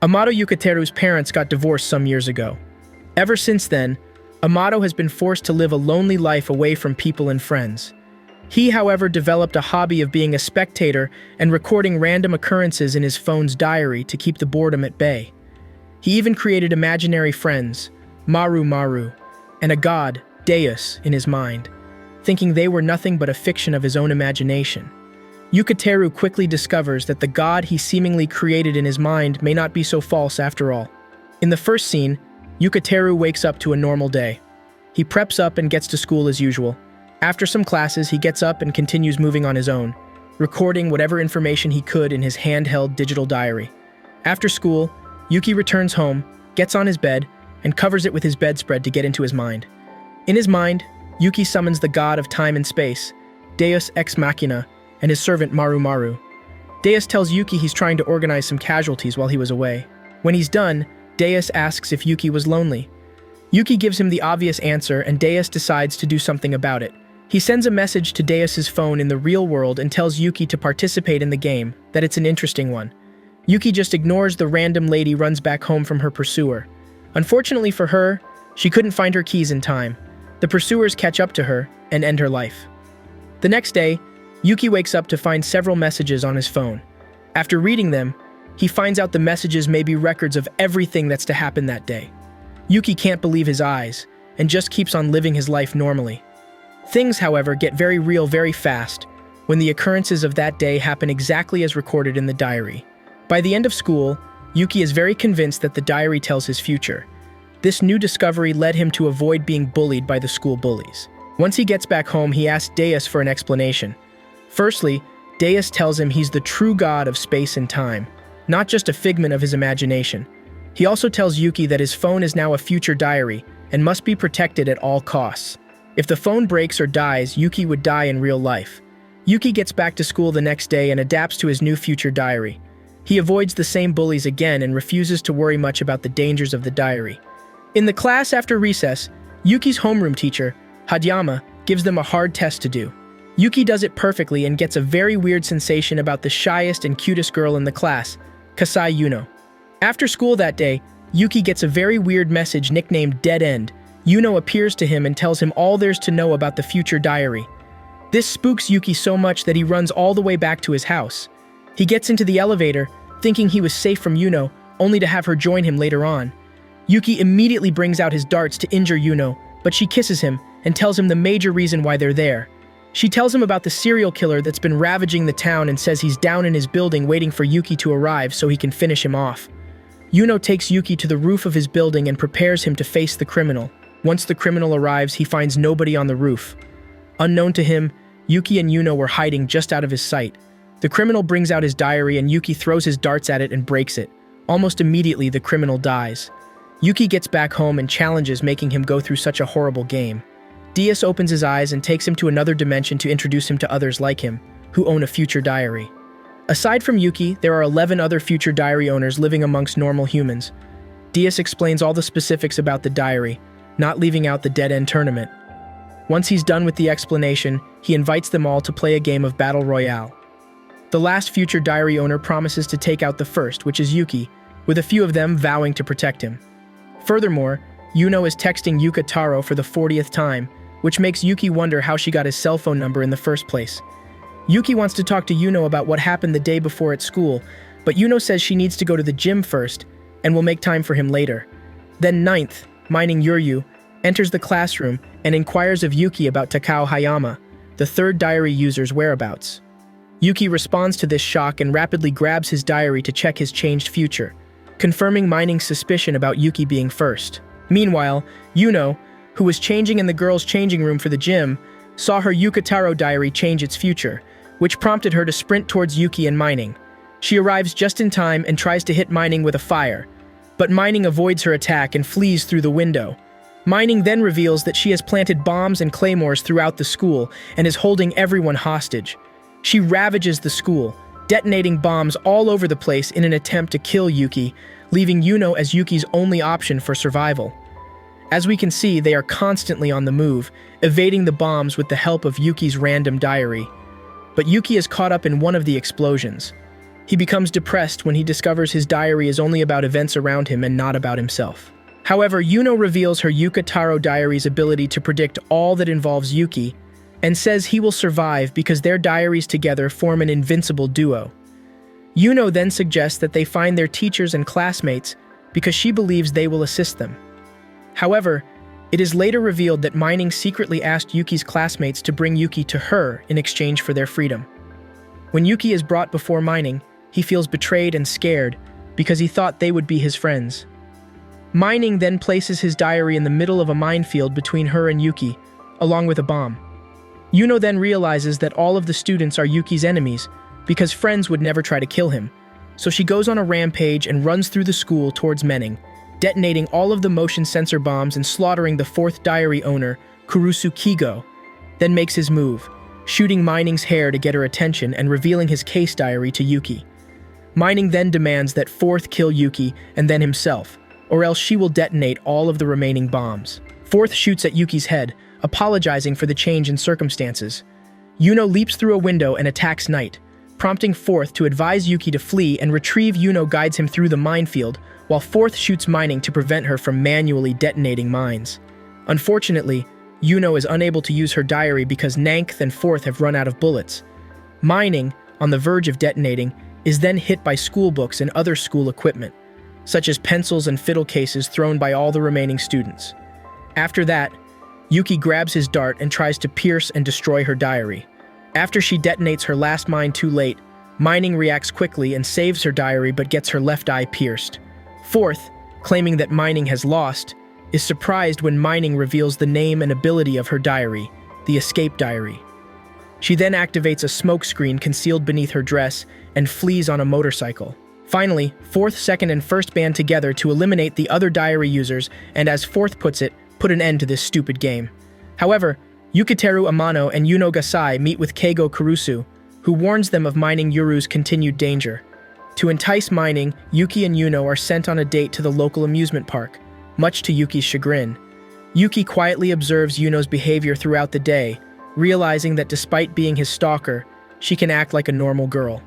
Amano Yukiteru's parents got divorced some years ago. Ever since then, Amano has been forced to live a lonely life away from people and friends. He, however, developed a hobby of being a spectator and recording random occurrences in his phone's diary to keep the boredom at bay. He even created imaginary friends, Maru, and a god, Deus, in his mind, thinking they were nothing but a fiction of his own imagination. Yukiteru quickly discovers that the god he seemingly created in his mind may not be so false after all. In the first scene, Yukiteru wakes up to a normal day. He preps up and gets to school as usual. After some classes, he gets up and continues moving on his own, recording whatever information he could in his handheld digital diary. After school, Yuki returns home, gets on his bed, and covers it with his bedspread to get into his mind. In his mind, Yuki summons the god of time and space, Deus Ex Machina, and his servant Maru. Deus tells Yuki he's trying to organize some casualties while he was away. When he's done, Deus asks if Yuki was lonely. Yuki gives him the obvious answer, and Deus decides to do something about it. He sends a message to Deus's phone in the real world and tells Yuki to participate in the game, that it's an interesting one. Yuki just ignores the random lady runs back home from her pursuer. Unfortunately for her, she couldn't find her keys in time. The pursuers catch up to her and end her life. The next day, Yuki wakes up to find several messages on his phone. After reading them, he finds out the messages may be records of everything that's to happen that day. Yuki can't believe his eyes and just keeps on living his life normally. Things, however, get very real very fast when the occurrences of that day happen exactly as recorded in the diary. By the end of school, Yuki is very convinced that the diary tells his future. This new discovery led him to avoid being bullied by the school bullies. Once he gets back home, he asks Deus for an explanation. Firstly, Deus tells him he's the true god of space and time, not just a figment of his imagination. He also tells Yuki that his phone is now a future diary and must be protected at all costs. If the phone breaks or dies, Yuki would die in real life. Yuki gets back to school the next day and adapts to his new future diary. He avoids the same bullies again and refuses to worry much about the dangers of the diary. In the class after recess, Yuki's homeroom teacher, Hadyama, gives them a hard test to do. Yuki does it perfectly and gets a very weird sensation about the shyest and cutest girl in the class, Gasai Yuno. After school that day, Yuki gets a very weird message nicknamed Dead End. Yuno appears to him and tells him all there's to know about the future diary. This spooks Yuki so much that he runs all the way back to his house. He gets into the elevator, thinking he was safe from Yuno, only to have her join him later on. Yuki immediately brings out his darts to injure Yuno, but she kisses him and tells him the major reason why they're there. She tells him about the serial killer that's been ravaging the town and says he's down in his building waiting for Yuki to arrive so he can finish him off. Yuno takes Yuki to the roof of his building and prepares him to face the criminal. Once the criminal arrives, he finds nobody on the roof. Unknown to him, Yuki and Yuno were hiding just out of his sight. The criminal brings out his diary and Yuki throws his darts at it and breaks it. Almost immediately, the criminal dies. Yuki gets back home and challenges making him go through such a horrible game. Deus opens his eyes and takes him to another dimension to introduce him to others like him, who own a future diary. Aside from Yuki, there are 11 other future diary owners living amongst normal humans. Deus explains all the specifics about the diary, not leaving out the Dead End tournament. Once he's done with the explanation, he invites them all to play a game of Battle Royale. The last future diary owner promises to take out the first, which is Yuki, with a few of them vowing to protect him. Furthermore, Yuno is texting Yukiteru for the 40th time, which makes Yuki wonder how she got his cell phone number in the first place. Yuki wants to talk to Yuno about what happened the day before at school, but Yuno says she needs to go to the gym first, and will make time for him later. Then Ninth, mining Yuryu, enters the classroom and inquires of Yuki about Takao Hayama, the third diary user's whereabouts. Yuki responds to this shock and rapidly grabs his diary to check his changed future, confirming Mining's suspicion about Yuki being first. Meanwhile, Yuno, who was changing in the girls' changing room for the gym, saw her Yukiteru diary change its future, which prompted her to sprint towards Yuki and Mining. She arrives just in time and tries to hit Mining with a fire, but Mining avoids her attack and flees through the window. Mining then reveals that she has planted bombs and claymores throughout the school and is holding everyone hostage. She ravages the school, detonating bombs all over the place in an attempt to kill Yuki, leaving Yuno as Yuki's only option for survival. As we can see, they are constantly on the move, evading the bombs with the help of Yuki's random diary. But Yuki is caught up in one of the explosions. He becomes depressed when he discovers his diary is only about events around him and not about himself. However, Yuno reveals her Yukiteru diary's ability to predict all that involves Yuki, and says he will survive because their diaries together form an invincible duo. Yuno then suggests that they find their teachers and classmates because she believes they will assist them. However, it is later revealed that Mining secretly asked Yuki's classmates to bring Yuki to her in exchange for their freedom. When Yuki is brought before Mining, he feels betrayed and scared because he thought they would be his friends. Mining then places his diary in the middle of a minefield between her and Yuki, along with a bomb. Yuno then realizes that all of the students are Yuki's enemies because friends would never try to kill him, so she goes on a rampage and runs through the school towards Menning, detonating all of the motion sensor bombs and slaughtering the fourth diary owner, Kurusu Kigo, then makes his move, shooting Mining's hair to get her attention and revealing his case diary to Yuki. Mining then demands that Fourth kill Yuki and then himself, or else she will detonate all of the remaining bombs. Fourth shoots at Yuki's head, apologizing for the change in circumstances. Yuno leaps through a window and attacks Knight, prompting Fourth to advise Yuki to flee and retrieve. Yuno guides him through the minefield, while Fourth shoots Mining to prevent her from manually detonating mines. Unfortunately, Yuno is unable to use her diary because Ninth and Fourth have run out of bullets. Mining, on the verge of detonating, is then hit by school books and other school equipment, such as pencils and fiddle cases thrown by all the remaining students. After that, Yuki grabs his dart and tries to pierce and destroy her diary. After she detonates her last mine too late, Mining reacts quickly and saves her diary but gets her left eye pierced. Fourth, claiming that Mining has lost, is surprised when Mining reveals the name and ability of her diary, the Escape Diary. She then activates a smoke screen concealed beneath her dress and flees on a motorcycle. Finally, Fourth, Second, and First band together to eliminate the other diary users and, as Fourth puts it, put an end to this stupid game. However, Yukiteru Amano and Yuno Gasai meet with Keigo Kurusu, who warns them of Mining Yuru's continued danger. To entice Mining, Yuki and Yuno are sent on a date to the local amusement park, much to Yuki's chagrin. Yuki quietly observes Yuno's behavior throughout the day, realizing that despite being his stalker, she can act like a normal girl.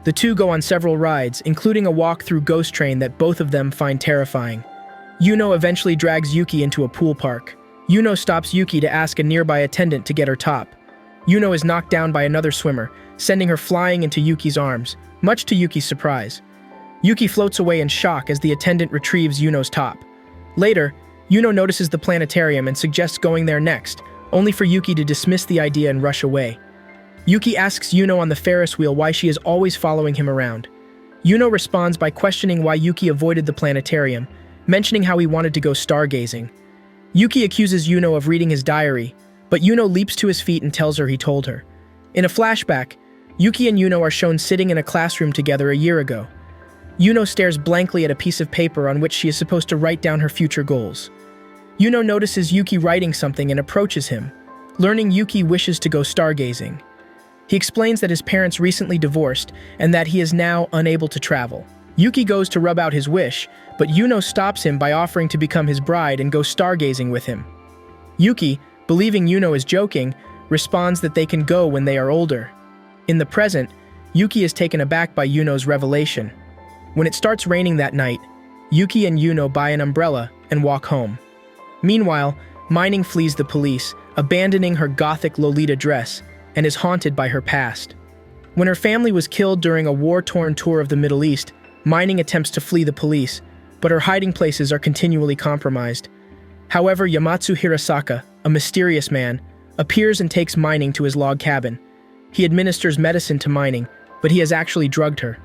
The two go on several rides, including a walk through Ghost Train that both of them find terrifying. Yuno eventually drags Yuki into a pool park. Yuno stops Yuki to ask a nearby attendant to get her top. Yuno is knocked down by another swimmer, sending her flying into Yuki's arms, much to Yuki's surprise. Yuki floats away in shock as the attendant retrieves Yuno's top. Later, Yuno notices the planetarium and suggests going there next, only for Yuki to dismiss the idea and rush away. Yuki asks Yuno on the Ferris wheel why she is always following him around. Yuno responds by questioning why Yuki avoided the planetarium, mentioning how he wanted to go stargazing. Yuki accuses Yuno of reading his diary, but Yuno leaps to his feet and tells her he told her. In a flashback, Yuki and Yuno are shown sitting in a classroom together a year ago. Yuno stares blankly at a piece of paper on which she is supposed to write down her future goals. Yuno notices Yuki writing something and approaches him, learning Yuki wishes to go stargazing. He explains that his parents recently divorced and that he is now unable to travel. Yuki goes to rub out his wish, but Yuno stops him by offering to become his bride and go stargazing with him. Yuki, believing Yuno is joking, responds that they can go when they are older. In the present, Yuki is taken aback by Yuno's revelation. When it starts raining that night, Yuki and Yuno buy an umbrella and walk home. Meanwhile, Mining flees the police, abandoning her gothic Lolita dress, and is haunted by her past. When her family was killed during a war-torn tour of the Middle East, Mining attempts to flee the police, but her hiding places are continually compromised. However, Yamatsu Hirasaka, a mysterious man, appears and takes Mining to his log cabin. He administers medicine to Mining, but he has actually drugged her.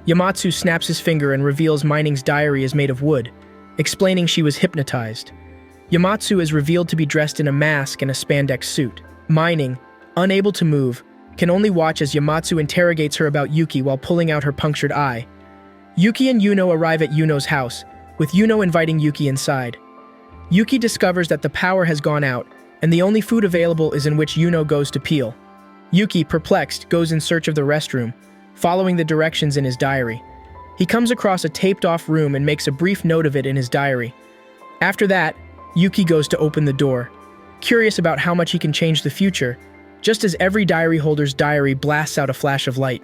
Yamatsu snaps his finger and reveals Mining's diary is made of wood, explaining she was hypnotized. Yamatsu is revealed to be dressed in a mask and a spandex suit. Mining, unable to move, can only watch as Yamatsu interrogates her about Yuki while pulling out her punctured eye. Yuki and Yuno arrive at Yuno's house, with Yuno inviting Yuki inside. Yuki discovers that the power has gone out, and the only food available is in which Yuno goes to peel. Yuki, perplexed, goes in search of the restroom, following the directions in his diary. He comes across a taped-off room and makes a brief note of it in his diary. After that, Yuki goes to open the door, curious about how much he can change the future, just as every diary holder's diary blasts out a flash of light.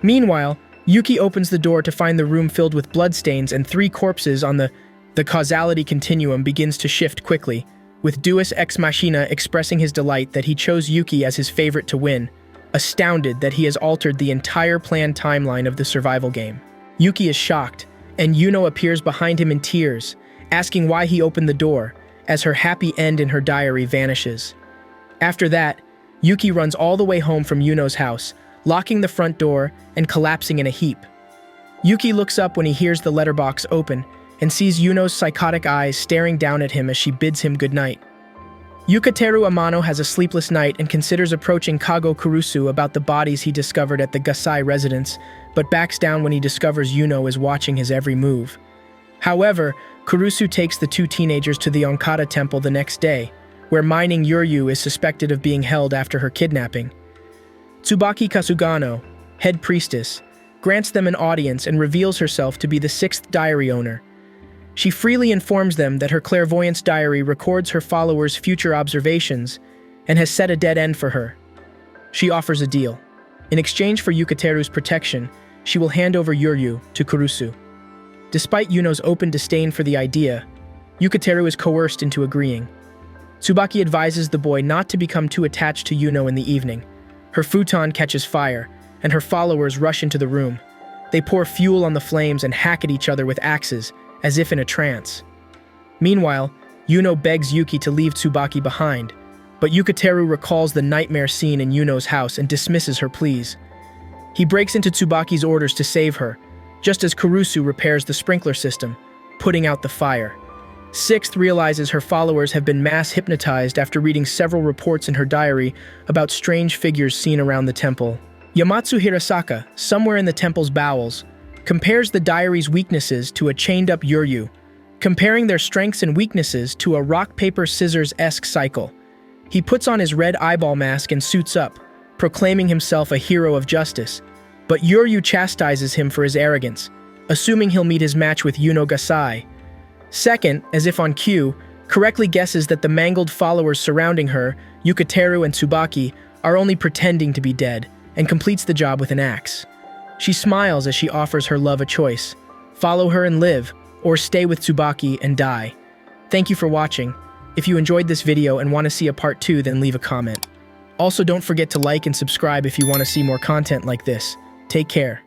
Meanwhile, Yuki opens the door to find the room filled with bloodstains and 3 corpses on the causality continuum begins to shift quickly, with Deus Ex Machina expressing his delight that he chose Yuki as his favorite to win, astounded that he has altered the entire planned timeline of the survival game. Yuki is shocked, and Yuno appears behind him in tears, asking why he opened the door, as her happy end in her diary vanishes. After that, Yuki runs all the way home from Yuno's house, locking the front door and collapsing in a heap. Yuki looks up when he hears the letterbox open and sees Yuno's psychotic eyes staring down at him as she bids him goodnight. Yukiteru Amano has a sleepless night and considers approaching Kago Kurusu about the bodies he discovered at the Gasai residence, but backs down when he discovers Yuno is watching his every move. However, Kurusu takes the 2 teenagers to the Onkata temple the next day, where mining Yuryu is suspected of being held after her kidnapping. Tsubaki Kasugano, head priestess, grants them an audience and reveals herself to be the 6th diary owner. She freely informs them that her clairvoyance diary records her followers' future observations and has set a dead end for her. She offers a deal. In exchange for Yukiteru's protection, she will hand over Yuryu to Kurusu. Despite Yuno's open disdain for the idea, Yukiteru is coerced into agreeing. Tsubaki advises the boy not to become too attached to Yuno in the evening. Her futon catches fire, and her followers rush into the room. They pour fuel on the flames and hack at each other with axes, as if in a trance. Meanwhile, Yuno begs Yuki to leave Tsubaki behind, but Yukiteru recalls the nightmare scene in Yuno's house and dismisses her pleas. He breaks into Tsubaki's orders to save her, just as Kurusu repairs the sprinkler system, putting out the fire. 6th realizes her followers have been mass hypnotized after reading several reports in her diary about strange figures seen around the temple. Yamatsu Hirasaka, somewhere in the temple's bowels, compares the diary's weaknesses to a chained-up Yuryu, comparing their strengths and weaknesses to a rock-paper-scissors-esque cycle. He puts on his red eyeball mask and suits up, proclaiming himself a hero of justice, but Yuryu chastises him for his arrogance, assuming he'll meet his match with Yuno Gasai. 2nd, as if on cue, correctly guesses that the mangled followers surrounding her, Yukiteru and Tsubaki, are only pretending to be dead, and completes the job with an axe. She smiles as she offers her love a choice: follow her and live, or stay with Tsubaki and die. Thank you for watching. If you enjoyed this video and want to see a part 2, then leave a comment. Also, don't forget to like and subscribe if you want to see more content like this. Take care.